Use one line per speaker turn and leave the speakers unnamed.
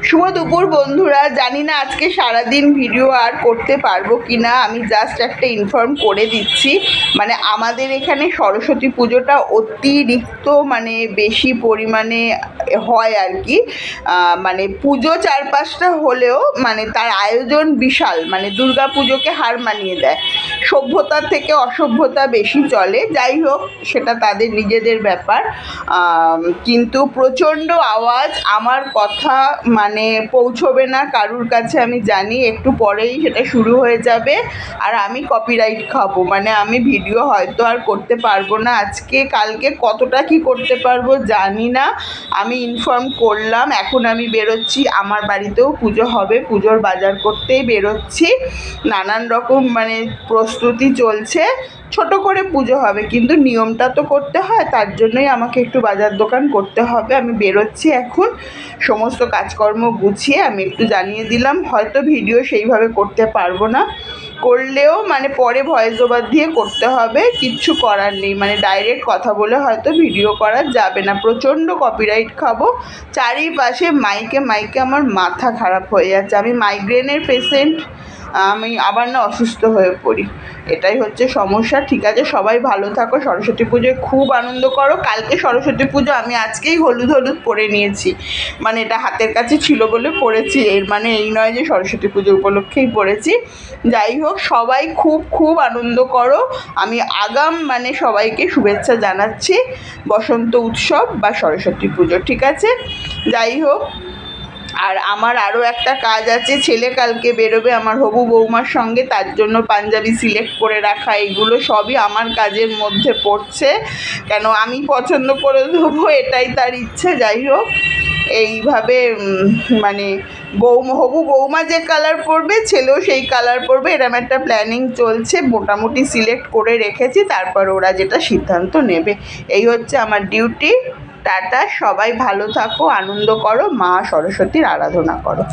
শুভ দুপুর বন্ধুরা। জানি না আজকে সারাদিন ভিডিও আর করতে পারবো কি না। আমি জাস্ট একটা ইনফর্ম করে দিচ্ছি, মানে আমাদের এখানে সরস্বতী পুজোটা অতিরিক্ত মানে বেশি পরিমাণে হয় আর কি। মানে পুজো 4-5টা হলেও মানে তার আয়োজন বিশাল, মানে দুর্গা পুজোকে হার মানিয়ে দেয়। সভ্যতা থেকে অসভ্যতা বেশি চলে, যাই হোক সেটা তাদের নিজেদের ব্যাপার। কিন্তু প্রচণ্ড আওয়াজ, আমার কথা মানে পৌঁছবে না কারুর কাছে আমি জানি, একটু পরেই সেটা শুরু হয়ে যাবে আর আমি কপিরাইট খাবো। মানে আমি ভিডিও হয়তো আর করতে পারবো না আজকে, কালকে কতটা কি করতে পারবো জানি না। আমি ইনফর্ম করলাম, এখন আমি বেরোচ্ছি, আমার বাড়িতেও পুজো হবে, পুজোর বাজার করতেই বেরোচ্ছি। নানান রকম মানে প্রস্তুতি চলছে, ছোট করে পুজো হবে কিন্তু নিয়মটা তো করতে হয়, তার জন্যই আমাকে একটু বাজার দোকান করতে হবে। আমি বেরোচ্ছি এখন, সমস্ত কাজকর্ম গুছিয়ে আমি একটু জানিয়ে দিলাম। হয়তো ভিডিও সেইভাবে করতে পারবো না, করলেও মানে পরে ভয়েস ওভার দিয়ে করতে হবে, কিচ্ছু করার নেই। মানে ডাইরেক্ট কথা বলে হয়তো ভিডিও করা যাবে না, প্রচণ্ড কপিরাইট খাবো। চারিপাশে মাইকে মাইকে আমার মাথা খারাপ হয়ে যাচ্ছে। আমি মাইগ্রেনের পেশেন্ট, আমি আবার না অসুস্থ হয়ে পড়ি, এটাই হচ্ছে সমস্যা। ঠিক আছে, সবাই ভালো থাকো, সরস্বতী পুজোয় খুব আনন্দ করো। কালকে সরস্বতী পুজো, আমি আজকেই হলুদ হলুদ পরে নিয়েছি, মানে এটা হাতের কাছে ছিল বলে পরেছি, এর মানে এই নয় যে সরস্বতী পুজো উপলক্ষেই পরেছি। যাই হোক, সবাই খুব খুব আনন্দ করো। আমি আগাম মানে সবাইকে শুভেচ্ছা জানাচ্ছি বসন্ত উৎসব বা সরস্বতী পুজো, ঠিক আছে। যাই হোক, আর আমার আরও একটা কাজ আছে, ছেলে কালকে বেরোবে আমার হবু বৌমার সঙ্গে, তার জন্য পাঞ্জাবি সিলেক্ট করে রাখা, এগুলো সবই আমার কাজের মধ্যে পড়ছে, কেন আমি পছন্দ করে দেবো এটাই তার ইচ্ছে। যাই হোক, এইভাবে মানে হবু বৌমা যে কালার পরবে ছেলেও সেই কালার পরবে, এরকম একটা প্ল্যানিং চলছে, মোটামুটি সিলেক্ট করে রেখেছি, তারপর ওরা যেটা সিদ্ধান্ত নেবে। এই হচ্ছে আমার ডিউটি। টাটা, সবাই ভালো থাকো, আনন্দ করো, মা সরস্বতীর আরাধনা করো।